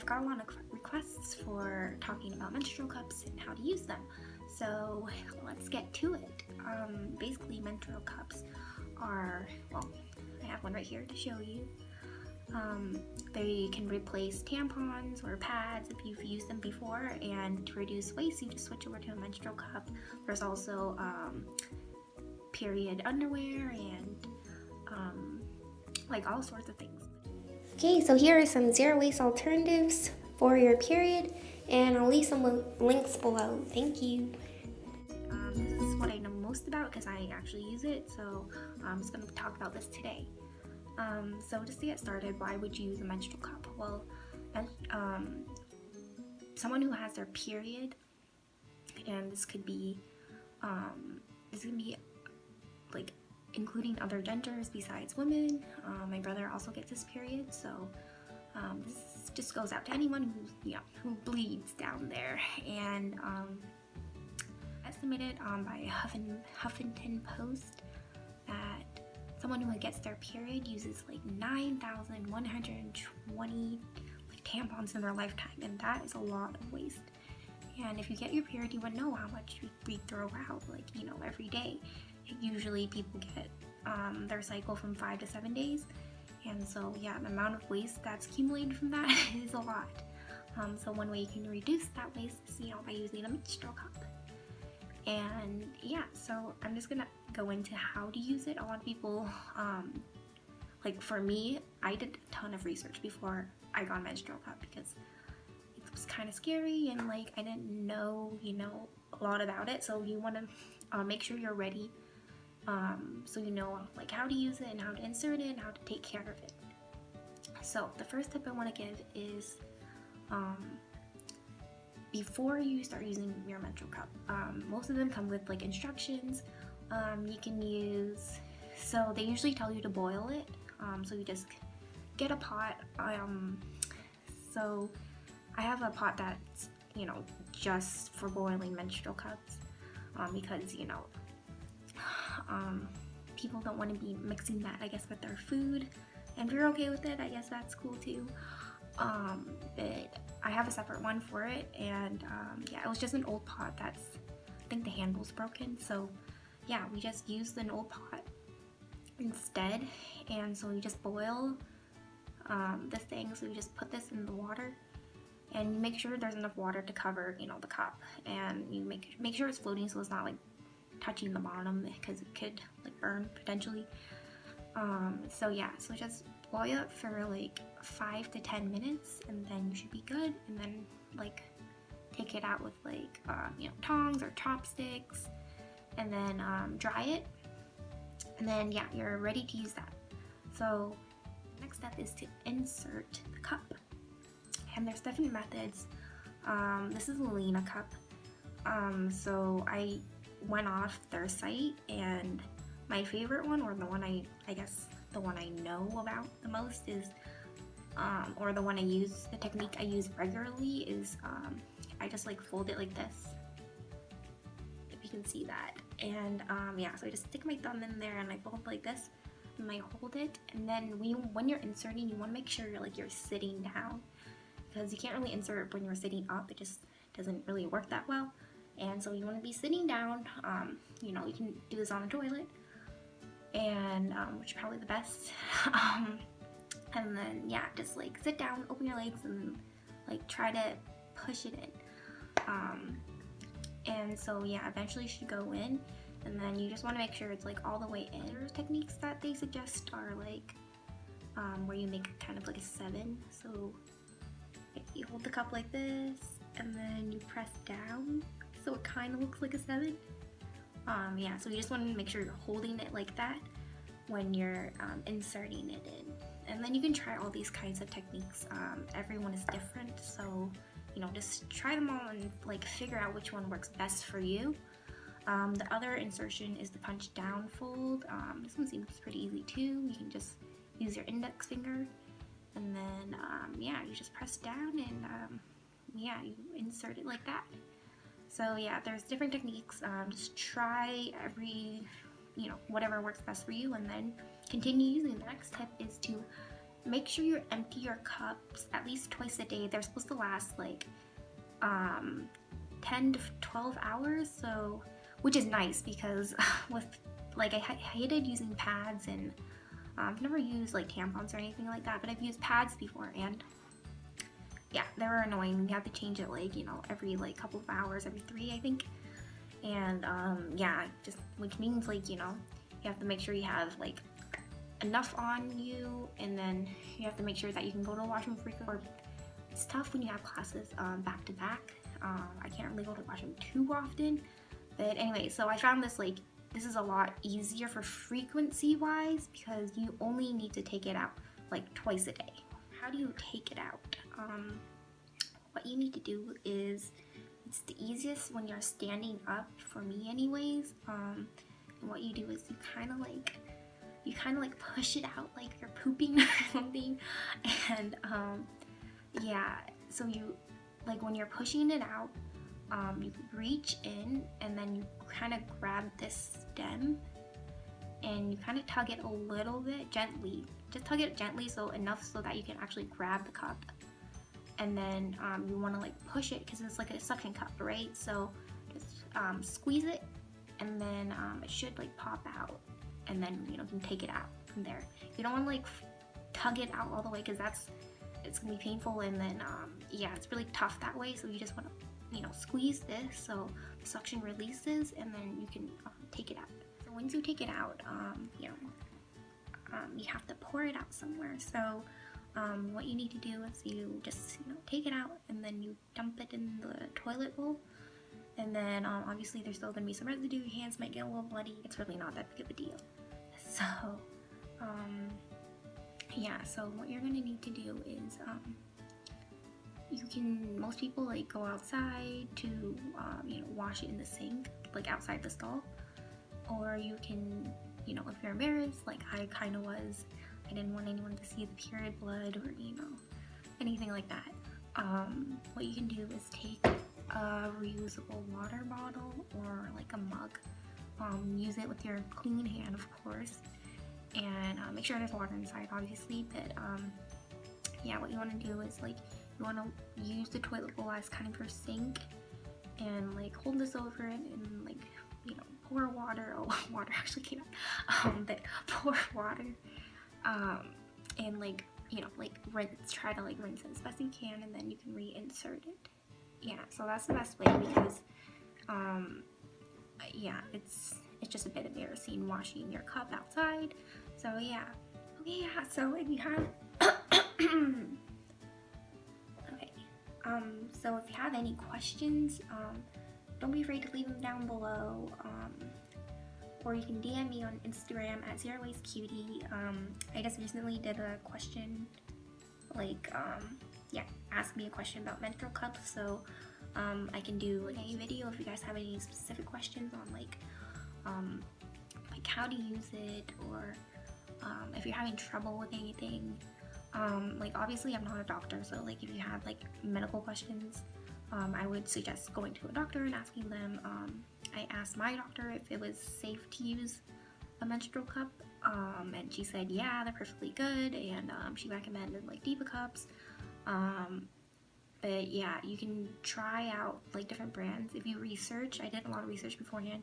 I've got a lot of requests for talking about menstrual cups and how to use them. So let's get to it. Basically, menstrual cups are, well, I have one right here to show you. They can replace tampons or pads if you've used them before, and to reduce waste, you just switch over to a menstrual cup. There's also period underwear and like all sorts of things. Okay, so here are some zero waste alternatives for your period, and I'll leave some links below. Thank you. This is what I know most about because I actually use it, so I'm just going to talk about this today. So just to get started, why would you use a menstrual cup? Well, someone who has their period, and this could be like including other genders besides women. My brother also gets his period, so this just goes out to anyone who bleeds down there. And estimated by Huffington Post that someone who gets their period uses like 9,120 tampons in their lifetime, and that is a lot of waste. And if you get your period, you would know how much we throw out, every day. Usually people get their cycle from 5 to 7 days, and so yeah, the amount of waste that's accumulated from that is a lot. So one way you can reduce that waste is by using a menstrual cup. And yeah, so I'm just gonna go into how to use it. A lot of people, like for me, I did a ton of research before I got a menstrual cup because it was kind of scary and like I didn't know, a lot about it. So you want to make sure you're ready, so you know like how to use it and how to insert it and how to take care of it. So the first tip I want to give is before you start using your menstrual cup, most of them come with like instructions. You can use, so they usually tell you to boil it. So you just get a pot. So I have a pot that's just for boiling menstrual cups, because people don't want to be mixing that, I guess, with their food. And if you're okay with it, I guess that's cool too. But I have a separate one for it, and yeah, it was just an old pot that's, I think the handle's broken, so yeah, we just used an old pot instead. And so you just boil this thing. So you just put this in the water, and you make sure there's enough water to cover the cup, and you make sure it's floating so it's not like touching the bottom because it could like burn potentially. So yeah, so just boil it for like 5 to 10 minutes, and then you should be good. And then like take it out with like tongs or chopsticks, and then dry it, and then yeah, you're ready to use that. So next step is to insert the cup, and there's different methods. This is a Lena cup. So I went off their site, and my favorite one, or the one I guess the one I know about the most is, or the one I use, the technique I use regularly is, I just like fold it like this, if you can see that. And yeah, so I just stick my thumb in there and I fold like this, and I hold it. And then when you're inserting, you want to make sure you're sitting down, because you can't really insert when you're sitting up. It just doesn't really work that well. And so you want to be sitting down. You can do this on the toilet, and which is probably the best. And then yeah, just like sit down, open your legs, and like try to push it in. And so yeah, eventually you should go in, and then you just want to make sure it's like all the way in. There's techniques that they suggest are like where you make kind of like a 7. So you hold the cup like this, and then you press down, so it kind of looks like a 7. Yeah, so you just want to make sure you're holding it like that when you're inserting it in. And then you can try all these kinds of techniques. Everyone is different, so just try them all and like figure out which one works best for you. The other insertion is the punch down fold. This one seems pretty easy too. You can just use your index finger, and then yeah, you just press down, and yeah, you insert it like that. So yeah, there's different techniques. Just try whatever works best for you, and then continue using. The next tip is to make sure you empty your cups at least twice a day. They're supposed to last like 10 to 12 hours, so which is nice because with like I hated using pads, and I've never used like tampons or anything like that, but I've used pads before, and yeah, they were annoying. You have to change it like, you know, every like couple of hours, every 3 I think. And yeah, just which means like, you know, you have to make sure you have like enough on you, and then you have to make sure that you can go to the washroom frequently. It's tough when you have classes back to back. I can't really go to the washroom too often, but anyway, so I found this like, this is a lot easier for frequency wise because you only need to take it out like twice a day. How do you take it out? What you need to do is, it's the easiest when you're standing up, for me anyways. And what you do is you kind of like push it out like you're pooping or something, and yeah, so you like when you're pushing it out, you reach in and then you kind of grab this stem and you kind of tug it a little bit gently. Just tug it gently, so enough so that you can actually grab the cup. And then you want to like push it because it's like a suction cup, right? So just squeeze it, and then it should like pop out, and then you know, you can take it out from there. You don't want to like tug it out all the way because it's gonna be painful, and then yeah, it's really tough that way. So you just want to, you know, squeeze this so the suction releases, and then you can take it out. So once you take it out, you know, you have to pour it out somewhere. So what you need to do is you just, you know, take it out and then you dump it in the toilet bowl, and then obviously there's still gonna be some residue. Your hands might get a little bloody. It's really not that big of a deal. So yeah, so what you're gonna need to do is most people like go outside to you know, wash it in the sink, like outside the stall, or you can, you know, if you're embarrassed like I kind of was, I didn't want anyone to see the period blood or, you know, anything like that. What you can do is take a reusable water bottle or like a mug, use it with your clean hand, of course, and make sure there's water inside, obviously. But yeah, what you want to do is like, you want to use the toilet bowl as kind of your sink, and like hold this over it and like, you know, pour water. Oh, water actually came out. But pour water, and like, you know, like rinse. Try to like rinse it as best you can, and then you can reinsert it. Yeah, so that's the best way because, yeah, it's just a bit embarrassing washing your cup outside. So yeah, okay, yeah. So if you have, okay, so if you have any questions, don't be afraid to leave them down below. Or you can DM me on Instagram at ZeroWasteCutie. I just recently did a question, like, yeah, ask me a question about menstrual cups, so I can do like a video if you guys have any specific questions on like how to use it, or if you're having trouble with anything. Like obviously I'm not a doctor, so like if you have like medical questions, I would suggest going to a doctor and asking them. I asked my doctor if it was safe to use a menstrual cup, and she said yeah, they're perfectly good, and she recommended like Diva cups. But yeah, you can try out like different brands if you research. I did a lot of research beforehand.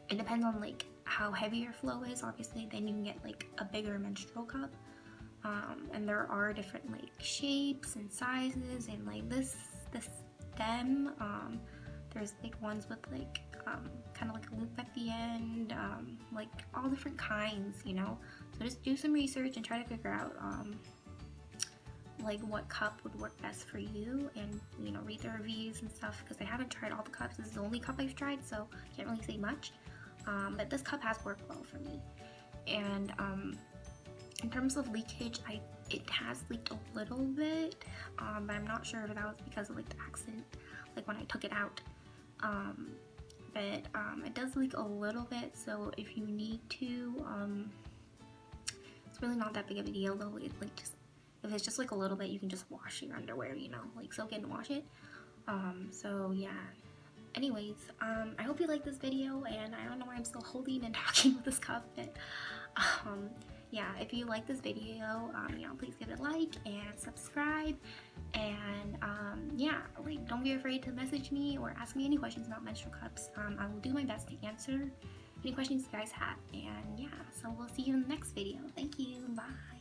It depends on like how heavy your flow is, obviously. Then you can get like a bigger menstrual cup. And there are different like shapes and sizes, and like this stem, there's like ones with like kind of like a loop at the end, like all different kinds, you know. So just do some research and try to figure out like what cup would work best for you, and you know, read the reviews and stuff, because I haven't tried all the cups. This is the only cup I've tried, so I can't really say much. But this cup has worked well for me. And in terms of leakage, it has leaked a little bit, but I'm not sure if that was because of like the accident, like when I took it out. But it does leak a little bit, so if you need to, it's really not that big of a deal though. It like just, if it's just like a little bit, you can just wash your underwear, you know, like soak it and wash it. So yeah. Anyways, I hope you liked this video, and I don't know why I'm still holding and talking with this cup, but yeah, if you like this video, you know, please give it a like and subscribe. And yeah, like, don't be afraid to message me or ask me any questions about menstrual cups. I will do my best to answer any questions you guys have. And yeah, so we'll see you in the next video. Thank you. Bye.